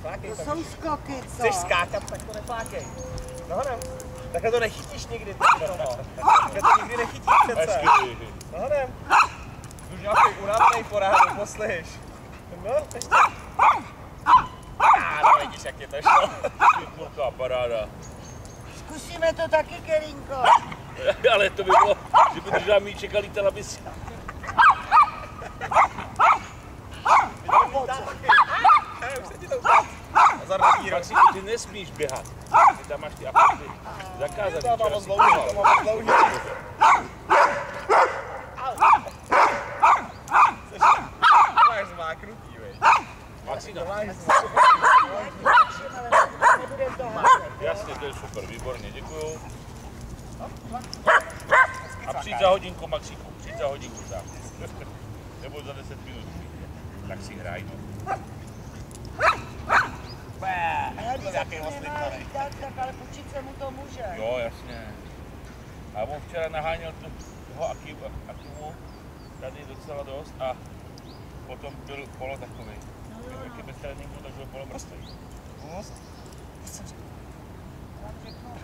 Flákej To jsou skoky, co? Chceš skákat, tak to neflákej. Nohonem. Takhle to nechytíš nikdy, takhle to nikdy nechytíš přece. Nohonem. Už nějaký unavený porádu, poslyš. No, ještě. No vidíš, jak je to šlo. Velká paráda. Zkusíme to taky, Kelínko. Ale to by bylo, že by držela míček a lítala by si. Už se ti to ukáže. Pozor na díru. Maxíku, ty nesmíš běhat. Ty tam máš ty aparaty zakázaný. To mám moc dlouhý, to mám moc dlouhý. Máš zmáknutý, vej. Maxíka. Jasně, to je super, výborně, děkuju. A přijď za hodinku, Maxíku, přijď za hodinku tam. Nebo za 10 minut. Tak si hraj, no. Nějaký oslý konej. Tak ale půjčit se mu to může. Jo, jasně. A on včera naháněl toho Akimu tady docela dost a potom byl polo takový. Jak je bez tréninku, tak byl polo mrtvý. Hust? Co jsem řekl? Vám řeknu,